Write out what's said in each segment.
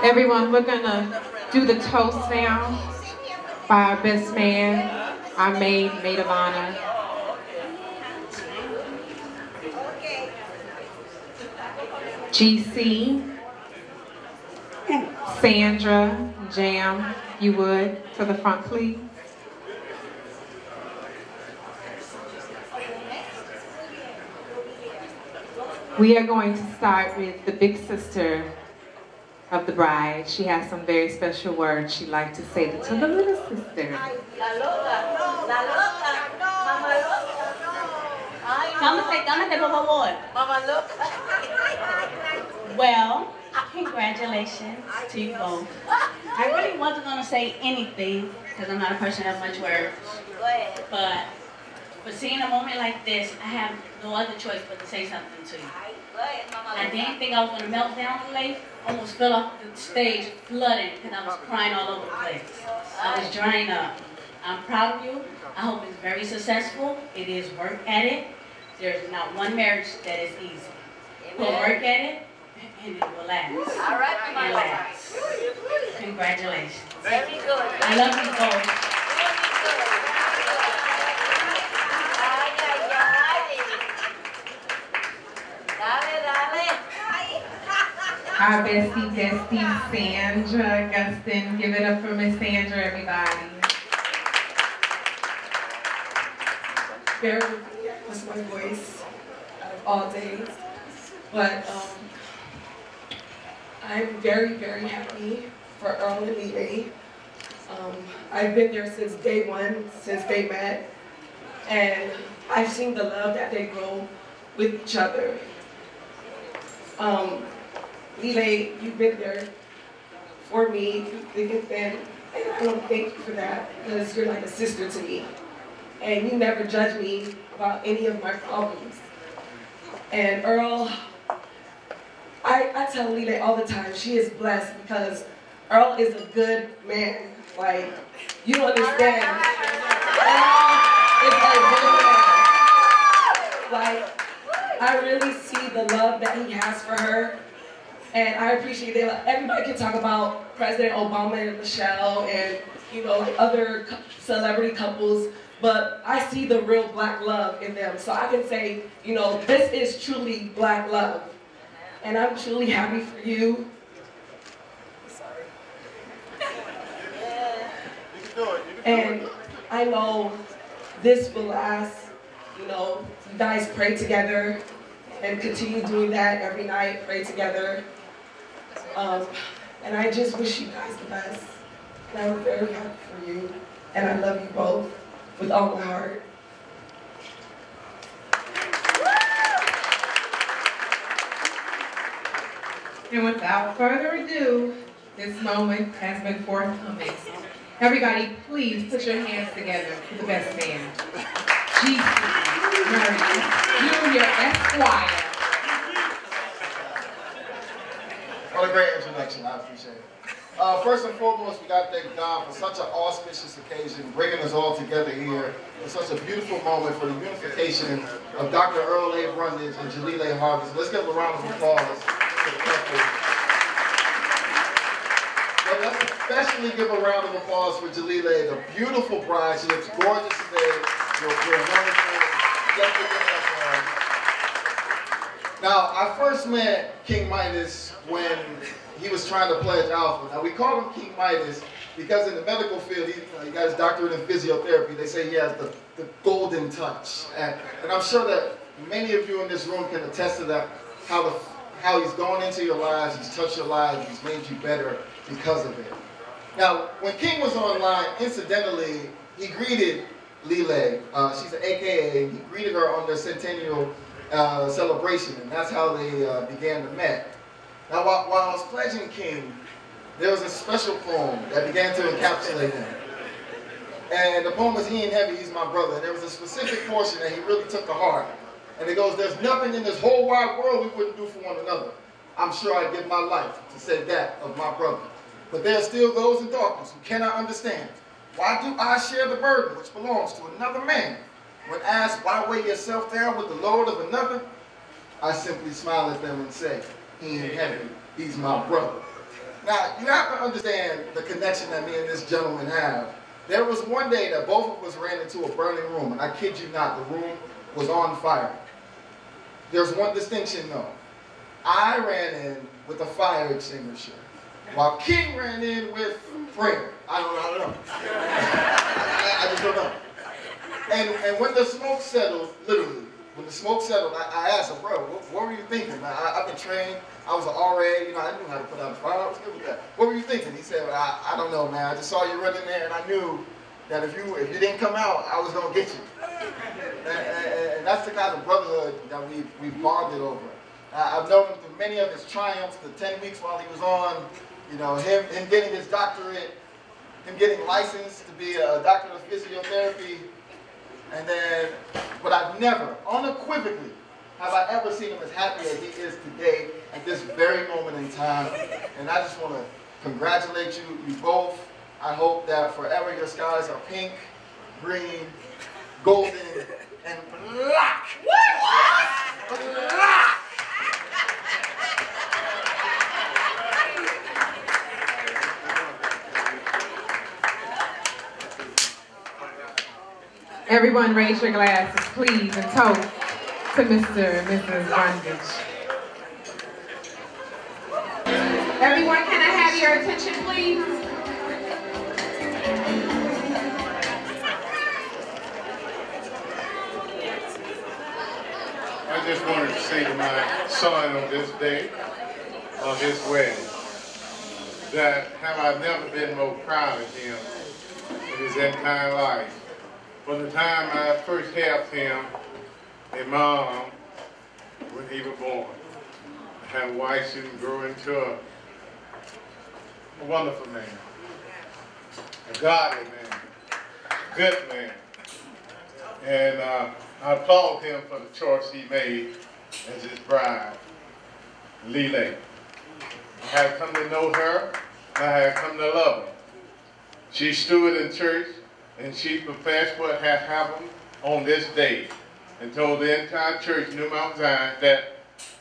Everyone, we're gonna do the toast now by our best man, our Maid of Honor. GC, Sandra, Jam, you would, to the front, please. We are going to start with the big sister of the bride. She has some very special words she'd like to say to the little sister. Well, congratulations to you both. I really wasn't going to say anything because I'm not a person of much words. But for seeing a moment like this, I have no other choice but to say something to you. I didn't think I was going to melt down late. Almost fell off the stage flooding because I was crying all over the place. I was drying up. I'm proud of you. I hope it's very successful. It is work at it. There's not one marriage that is easy. Put work at it and it will last. All right, it lasts. Congratulations. Very good. I love you both. Our bestie, Sandra Augustin. Give it up for Miss Sandra, everybody. Bear with me, I lost my voice out of all days. But I'm very, very happy for Earl and Jaleelay. I've been there since day one, since they met. And I've seen the love that they grow with each other. Jaleelay, you've been there for me through thick and thin, and I want to thank you for that because you're like a sister to me. And you never judge me about any of my problems. And Earl, I tell Jaleelay all the time, she is blessed because Earl is a good man. Like, you don't understand. Earl is a good man. Like, I really see the love that he has for her. And I appreciate that. Everybody can talk about President Obama and Michelle and, you know, other celebrity couples, but I see the real black love in them. So I can say, you know, this is truly black love. And I'm truly happy for you. Sorry. And I know this will last. You know, you guys pray together and continue doing that every night, pray together. And I just wish you guys the best. And I'm very happy for you. And I love you both with all my heart. And without further ado, this moment has been forthcoming. Everybody, please put your hands together for the best man. GC Murray Jr. Esquire. What a great introduction, I appreciate it. First and foremost, we got to thank God for such an auspicious occasion, bringing us all together here for such a beautiful moment for the unification of Dr. Earl A. Brundage and Jaleelay Harvey. Let's give a round of applause to the couple. But let's especially give a round of applause for Jaleelay, the beautiful bride. She looks gorgeous today. You're wonderful. Definitely give it up for her. Now, I first met King Midas when he was trying to pledge alpha. Now, we call him King Midas because in the medical field, he got his doctorate in physiotherapy. They say he has the golden touch. And I'm sure that many of you in this room can attest to that, how he's gone into your lives, he's touched your lives, he's made you better because of it. Now, when King was online, incidentally, he greeted Jaleelay. She's an AKA. He greeted her on their centennial celebration, and that's how they began to met. Now, while I was pledging King, there was a special poem that began to encapsulate him. And the poem was He Ain't Heavy, He's My Brother. And there was a specific portion that he really took to heart. And it goes, there's nothing in this whole wide world we wouldn't do for one another. I'm sure I'd give my life to say that of my brother. But there are still those in darkness who cannot understand. Why do I share the burden which belongs to another man? When asked, why weigh yourself down with the load of another? I simply smile at them and say, he ain't heavy, he's my brother. Now, you have to understand the connection that me and this gentleman have. There was one day that both of us ran into a burning room, and I kid you not, the room was on fire. There's one distinction though. I ran in with a fire extinguisher, while King ran in with prayer. I don't know. I just don't know. And when the smoke settled, literally, when the smoke settled, I asked him, bro, what were you thinking, man? I've been trained. I was an RA, you know, I knew how to put out a fire. I was good with that. What were you thinking? He said, I don't know, man. I just saw you running there, and I knew that if you didn't come out, I was gonna get you. And that's the kind of brotherhood that we've bonded over. I've known him through many of his triumphs, the 10 weeks while he was on, you know, him getting his doctorate, him getting licensed to be a doctor of physiotherapy. And then, but I've never, unequivocally, have I ever seen him as happy as he is today at this very moment in time. And I just want to congratulate you both. I hope that forever your skies are pink, green, golden, and black. Black. Everyone raise your glasses, please, and toast to Mr. and Mrs. Brundage. Everyone, can I have your attention, please? I just wanted to say to my son on this day, on his wedding, that have I never been more proud of him in his entire life. From the time I first helped him and Mom when he was born, I have watched him grow into a wonderful man, a godly man, a good man. And I applaud him for the choice he made as his bride, Jaleelay. I have come to know her, and I have come to love her. She stood in church, and she professed what had happened on this day, and told the entire church, New Mount Zion, that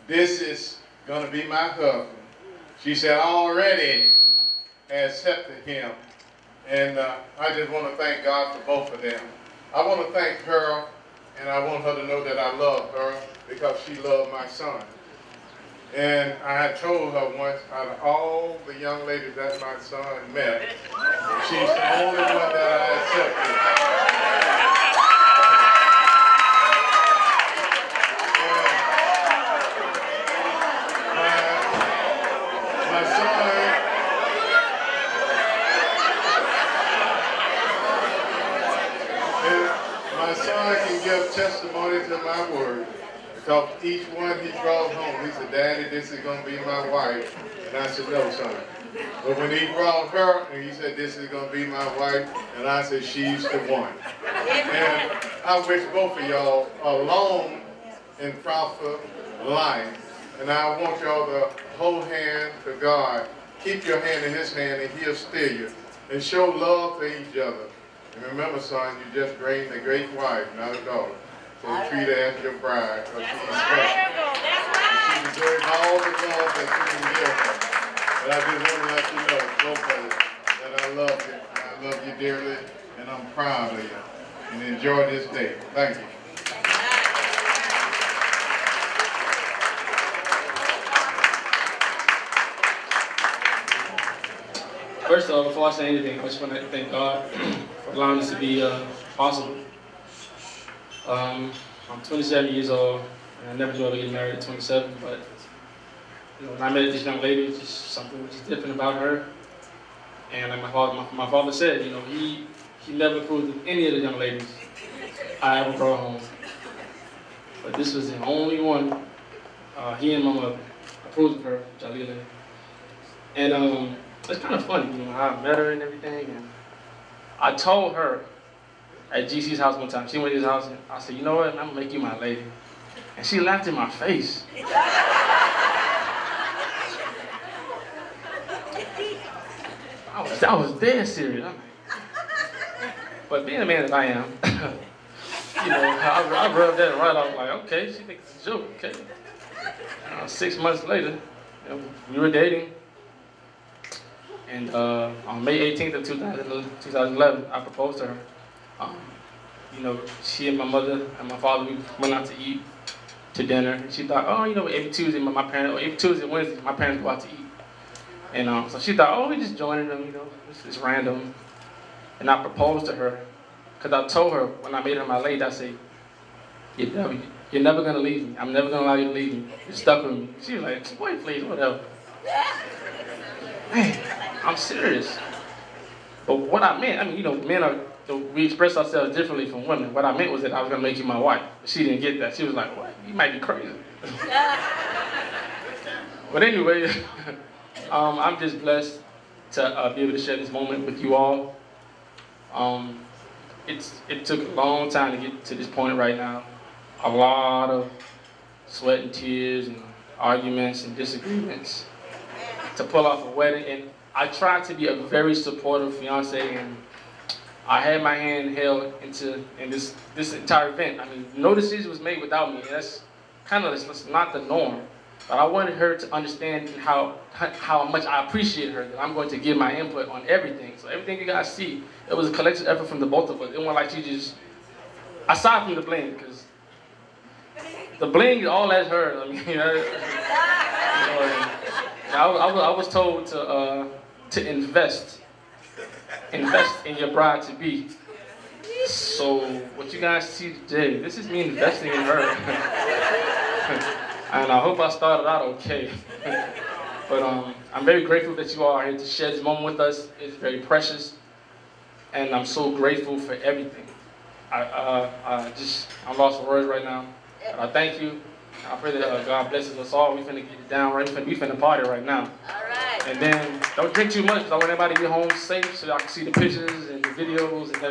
this is going to be my husband. She said, I already accepted him, and I just want to thank God for both of them. I want to thank her, and I want her to know that I love her because she loved my son. And I had told her once, out of all the young ladies that my son met, she's the only one that I accepted. My son can give testimony to my word. Because each one he brought home, he said, Daddy, this is going to be my wife. And I said, no, son. But when he brought her, and he said, this is going to be my wife, and I said, she's the one. And I wish both of y'all a long and prosperous life. And I want y'all to hold hand to God. Keep your hand in his hand, and he'll steer you. And show love to each other. And remember, son, you just gained a great wife, not a daughter. So treat her as your bride, because she's special. She deserves all the love that you can give her. But I just want to let you know, both of you, that I love you. I love you dearly, and I'm proud of you. And enjoy this day. Thank you. First of all, before I say anything, I just want to thank God for allowing this to be possible. I'm 27 years old, and I never thought I'd get married at 27, but you know, when I met this young lady, it was just something was different about her. And like my father said, you know, he never approved of any of the young ladies I ever brought home. But this was the only one, he and my mother approved of her, Jaleelay. And it's kind of funny, you know, how I met her and everything. And I told her at GC's house one time, she went to his house, and I said, you know what, I'm gonna make you my lady. And she laughed in my face. I was dead serious. But being the man that I am, you know, I rubbed that right off, like, okay, she thinks it's a joke, okay. 6 months later, you know, we were dating. And on May 18th of 2011, I proposed to her. You know, she and my mother and my father, we went out to eat, to dinner. And she thought, oh, you know, every Tuesday, Wednesday, my parents go out to eat. And so she thought, oh, we just joining them, you know, it's random. And I proposed to her, because I told her when I made her my lady, I said, you're never gonna leave me. I'm never gonna allow you to leave me. You're stuck with me. She was like, boy, please, whatever. Man, I'm serious. But what I meant, I mean, you know, we express ourselves differently from women. What I meant was that I was gonna make you my wife. She didn't get that. She was like, what? You might be crazy. But anyway, I'm just blessed to be able to share this moment with you all. It took a long time to get to this point right now. A lot of sweat and tears and arguments and disagreements to pull off a wedding. And I tried to be a very supportive fiance, and I had my hand held in this entire event. I mean, no decision was made without me. That's not the norm. But I wanted her to understand how much I appreciate her, that I'm going to give my input on everything. So everything you guys see, it was a collective effort from the both of us. It wasn't like she just, aside from the bling, because the bling is all that's her. I mean, I was told to invest in your bride to be. So what you guys see today, this is me investing in her. And I hope I started out okay. But I'm very grateful that you all are here to share this moment with us. It's very precious. And I'm so grateful for everything. I'm lost for words right now. But I thank you. I pray that God blesses us all. We finna get it down right. We finna party right now. All right. And then don't drink too much, because I want everybody to get home safe so y'all can see the pictures and the videos and everything.